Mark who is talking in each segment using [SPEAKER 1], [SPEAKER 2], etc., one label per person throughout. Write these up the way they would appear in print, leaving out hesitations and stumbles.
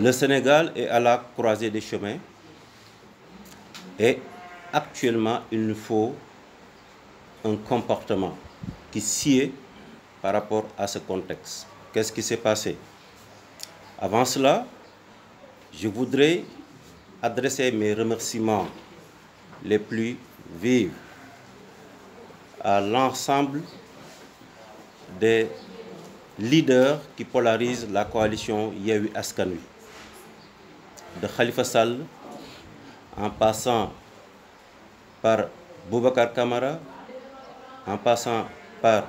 [SPEAKER 1] Le Sénégal est à la croisée des chemins et actuellement, il nous faut un comportement qui sied par rapport à ce contexte. Qu'est-ce qui s'est passé? Avant cela, je voudrais adresser mes remerciements les plus vifs à l'ensemble des leaders qui polarisent la coalition Yewwi Askan Wi, de Khalifa Sall en passant par Boubacar Camara, en passant par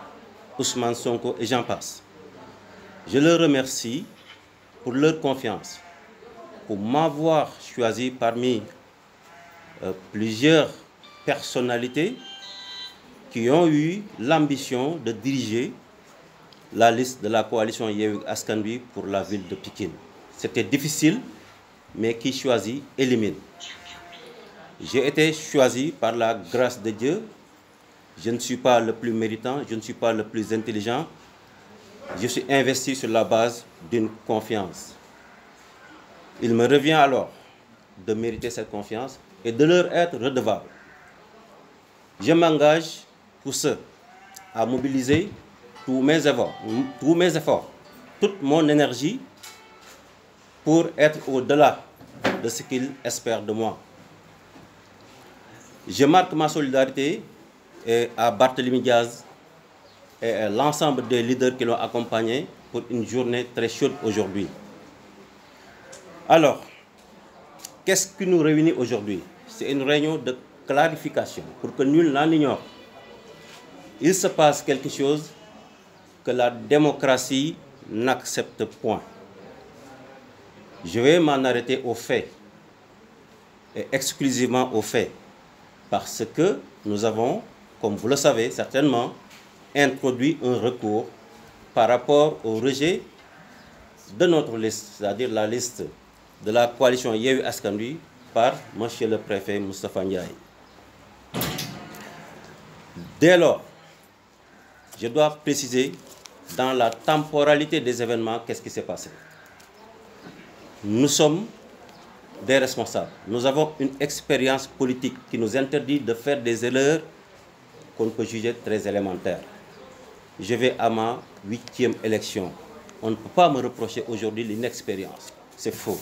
[SPEAKER 1] Ousmane Sonko et j'en passe. Je leur remercie pour leur confiance, pour m'avoir choisi parmi plusieurs personnalités qui ont eu l'ambition de diriger la liste de la coalition Yewwi Askan Wi pour la ville de Pikine. C'était difficile, mais qui choisit élimine. J'ai été choisi par la grâce de Dieu. Je ne suis pas le plus méritant, je ne suis pas le plus intelligent. Je suis investi sur la base d'une confiance. Il me revient alors de mériter cette confiance et de leur être redevable. Je m'engage pour ce à mobiliser tous mes efforts, toute mon énergie pour être au-delà de ce qu'ils espèrent de moi. Je marque ma solidarité à Barthélémy Diaz et à l'ensemble des leaders qui l'ont accompagné pour une journée très chaude aujourd'hui. Alors, qu'est-ce qui nous réunit aujourd'hui? C'est une réunion de clarification pour que nul n'en ignore. Il se passe quelque chose que la démocratie n'accepte point. Je vais m'en arrêter aux faits, et exclusivement aux faits, parce que nous avons, comme vous le savez certainement, introduit un recours par rapport au rejet de notre liste, c'est-à-dire la liste de la coalition Yewwi Askan Wi par monsieur le préfet Moustapha Ndiaye. Dès lors, je dois préciser dans la temporalité des événements qu'est-ce qui s'est passé. Nous sommes des responsables. Nous avons une expérience politique qui nous interdit de faire des erreurs qu'on peut juger très élémentaires. Je vais à ma 8e élection. On ne peut pas me reprocher aujourd'hui l'inexpérience. C'est faux.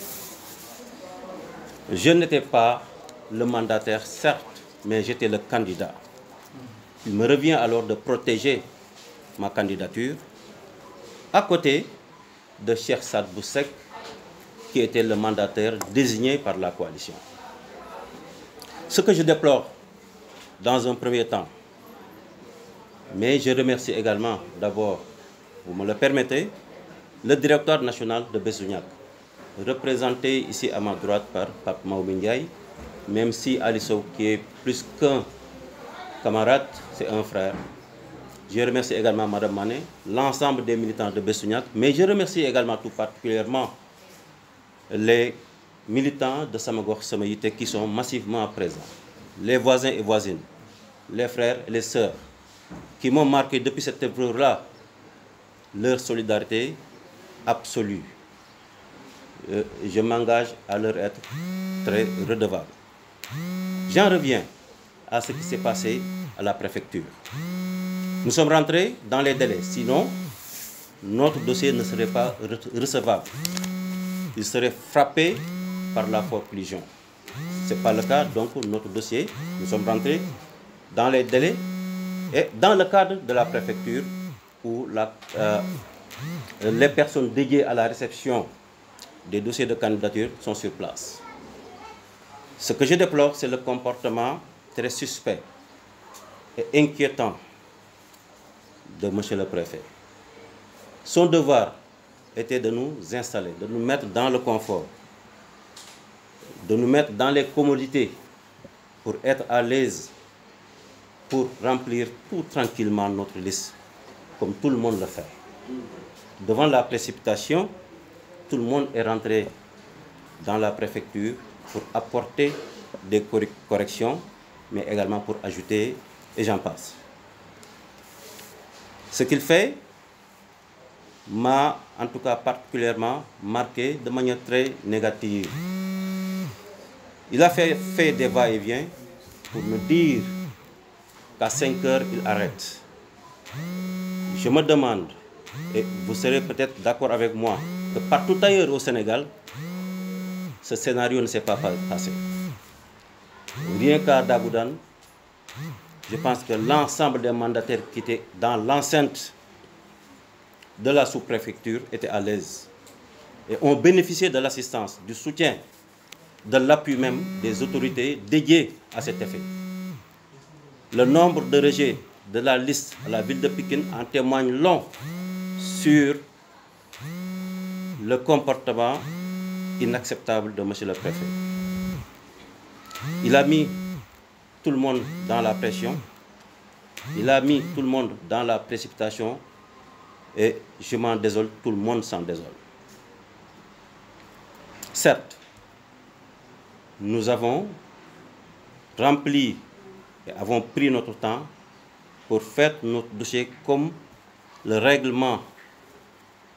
[SPEAKER 1] Je n'étais pas le mandataire, certes, mais j'étais le candidat. Il me revient alors de protéger ma candidature à côté de Cheikh Sadbou Seck, qui était le mandataire désigné par la coalition. Ce que je déplore dans un premier temps, mais je remercie également d'abord, vous me le permettez, le directeur national de Bessouniac, représenté ici à ma droite par Pape Maoumi Ndiaye, même si Ali Sow, qui est plus qu'un camarade, c'est un frère. Je remercie également Madame Mané, l'ensemble des militants de Bessouniac, mais je remercie également tout particulièrement les militants de Samagor Samayité qui sont massivement présents, les voisins et voisines, les frères et les sœurs, qui m'ont marqué depuis cette épreuve-là leur solidarité absolue. Je m'engage à leur être très redevable. J'en reviens à ce qui s'est passé à la préfecture. Nous sommes rentrés dans les délais, sinon notre dossier ne serait pas recevable. Il serait frappé par la forclusion. Ce n'est pas le cas, donc notre dossier, nous sommes rentrés dans les délais et dans le cadre de la préfecture où les personnes dédiées à la réception des dossiers de candidature sont sur place. Ce que je déplore, c'est le comportement très suspect et inquiétant de monsieur le préfet. Son devoir était de nous installer, de nous mettre dans le confort, de nous mettre dans les commodités pour être à l'aise, pour remplir tout tranquillement notre liste, comme tout le monde le fait. Devant la précipitation, tout le monde est rentré dans la préfecture pour apporter des corrections, mais également pour ajouter, et j'en passe. Ce qu'il fait, m'a en tout cas particulièrement marqué de manière très négative. Il a fait des va-et-vient pour me dire qu'à 5 heures, il arrête. Je me demande, et vous serez peut-être d'accord avec moi, que partout ailleurs au Sénégal, ce scénario ne s'est pas passé. Rien qu'à Dagoudane, je pense que l'ensemble des mandataires qui étaient dans l'enceinte de la sous-préfecture étaient à l'aise et ont bénéficié de l'assistance, du soutien, de l'appui même des autorités dédiées à cet effet. Le nombre de rejets de la liste à la ville de Pékin en témoigne long sur le comportement inacceptable de M. le préfet. Il a mis tout le monde dans la pression, il a mis tout le monde dans la précipitation et je m'en désole, tout le monde s'en désole. Certes, nous avons rempli et avons pris notre temps pour faire notre dossier comme le règlement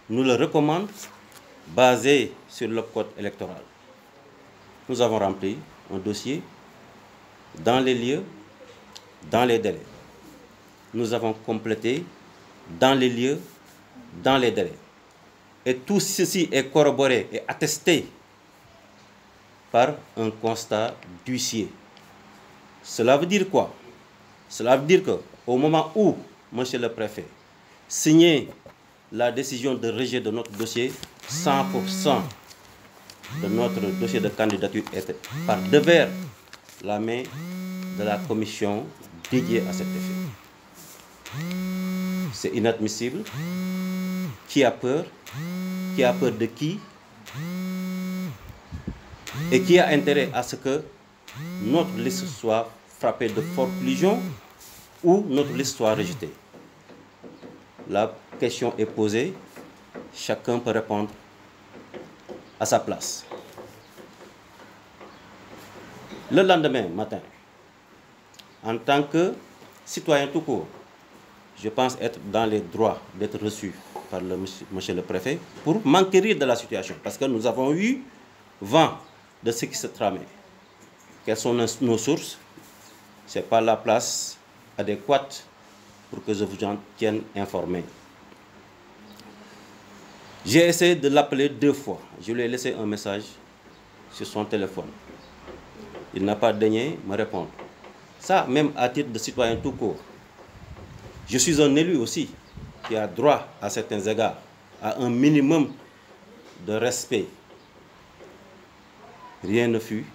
[SPEAKER 1] nous le recommande, basé sur le code électoral. Nous avons rempli un dossier dans les lieux, dans les délais. Nous avons complété dans les lieux, dans les délais. Et tout ceci est corroboré et attesté par un constat d'huissier. Cela veut dire quoi? Cela veut dire qu'au moment où M. le préfet signait la décision de rejet de notre dossier, 100% de notre dossier de candidature était par devers la main de la commission dédiée à cet effet. C'est inadmissible. Qui a peur? Qui a peur de qui? Et qui a intérêt à ce que notre liste soit frappée de forclusion ou notre liste soit rejetée? La question est posée, chacun peut répondre à sa place. Le lendemain matin, en tant que citoyen tout court, je pense être dans les droits d'être reçu par monsieur le préfet pour m'enquérir de la situation, parce que nous avons eu vent de ce qui se tramait. Quelles sont nos sources? Ce n'est pas la place adéquate pour que je vous en tienne informé. J'ai essayé de l'appeler 2 fois. Je lui ai laissé un message sur son téléphone. Il n'a pas daigné me répondre. Ça, même à titre de citoyen tout court. Je suis un élu aussi qui a droit à certains égards, à un minimum de respect. Rien ne fut,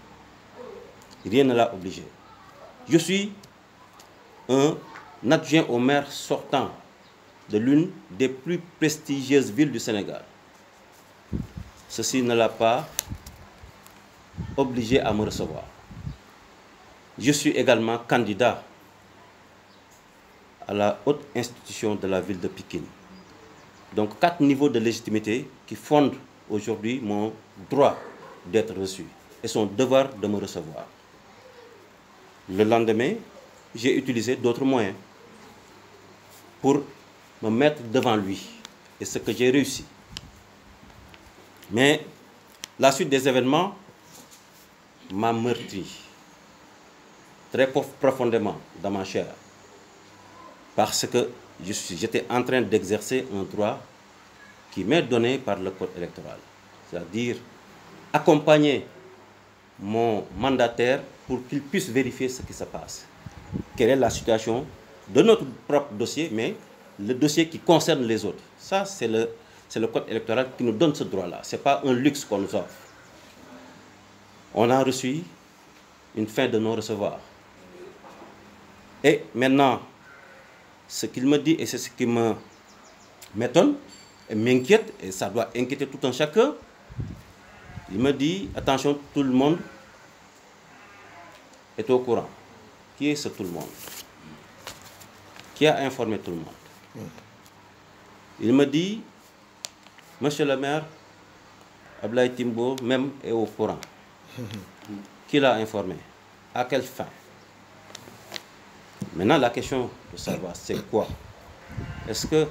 [SPEAKER 1] rien ne l'a obligé. Je suis un adjoint au maire sortant de l'une des plus prestigieuses villes du Sénégal. Ceci ne l'a pas obligé à me recevoir. Je suis également candidat à la haute institution de la ville de Pékin. Donc 4 niveaux de légitimité qui fondent aujourd'hui mon droit d'être reçu et son devoir de me recevoir. Le lendemain, j'ai utilisé d'autres moyens pour me mettre devant lui, et ce que j'ai réussi. Mais la suite des événements m'a meurtri très profondément dans ma chair, parce que j'étais en train d'exercer un droit qui m'est donné par le code électoral, c'est-à-dire accompagner mon mandataire pour qu'il puisse vérifier ce qui se passe. Quelle est la situation de notre propre dossier, mais le dossier qui concerne les autres. Ça, c'est le code électoral qui nous donne ce droit-là. Ce n'est pas un luxe qu'on nous offre. On a reçu une fin de non-recevoir. Et maintenant, ce qu'il me dit, et c'est ce qui m'étonne et m'inquiète, et ça doit inquiéter tout un chacun, il me dit, attention, tout le monde est au courant. Qui est ce tout le monde? Qui a informé tout le monde? Il me dit, monsieur le maire, Ablaye Timbo même est au courant. Qui l'a informé? À quelle fin? Maintenant, la question de savoir, c'est quoi? Est-ce que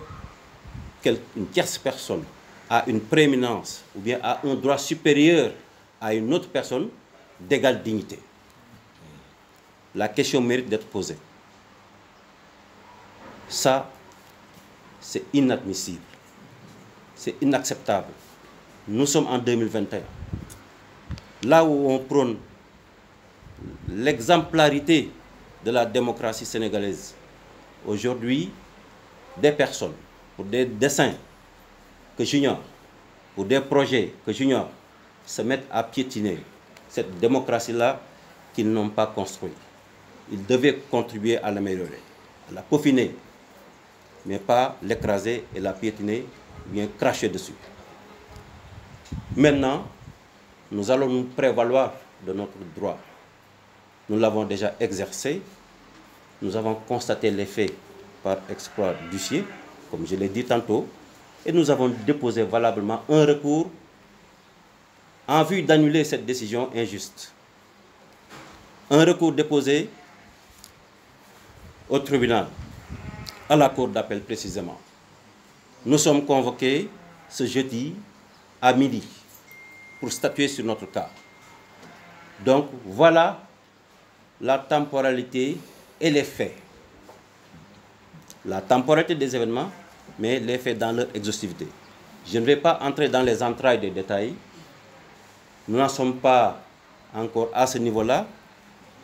[SPEAKER 1] une tierce personne a une prééminence ou bien a un droit supérieur à une autre personne d'égale dignité. La question mérite d'être posée. Ça, c'est inadmissible. C'est inacceptable. Nous sommes en 2021. Là où on prône l'exemplarité de la démocratie sénégalaise, aujourd'hui, des personnes, pour des desseins que j'ignore, pour des projets que j'ignore, se mettent à piétiner cette démocratie-là qu'ils n'ont pas construite. Ils devaient contribuer à l'améliorer, à la peaufiner, mais pas l'écraser et la piétiner, bien cracher dessus. Maintenant, nous allons nous prévaloir de notre droit. Nous l'avons déjà exercé, nous avons constaté les faits par exploit d'huissier, comme je l'ai dit tantôt, et nous avons déposé valablement un recours en vue d'annuler cette décision injuste. Un recours déposé au tribunal, à la cour d'appel précisément. Nous sommes convoqués ce jeudi à midi pour statuer sur notre cas. Donc voilà la temporalité et les faits. La temporalité des événements, mais les faits dans leur exhaustivité. Je ne vais pas entrer dans les entrailles des détails. Nous n'en sommes pas encore à ce niveau-là.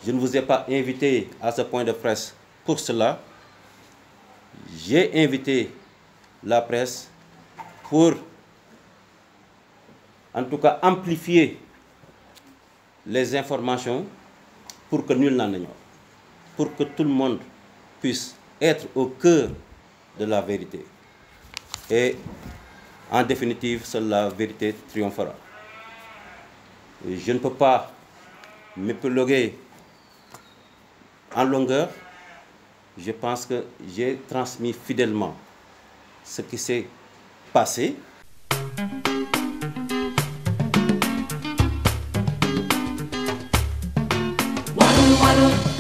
[SPEAKER 1] Je ne vous ai pas invité à ce point de presse pour cela. J'ai invité la presse pour, en tout cas, amplifier les informations pour que nul n'en ignore, pour que tout le monde puisse être au cœur de la vérité. Et en définitive, seule la vérité triomphera. Je ne peux pas m'épiloguer en longueur. Je pense que j'ai transmis fidèlement ce qui s'est passé.
[SPEAKER 2] Walu, walu.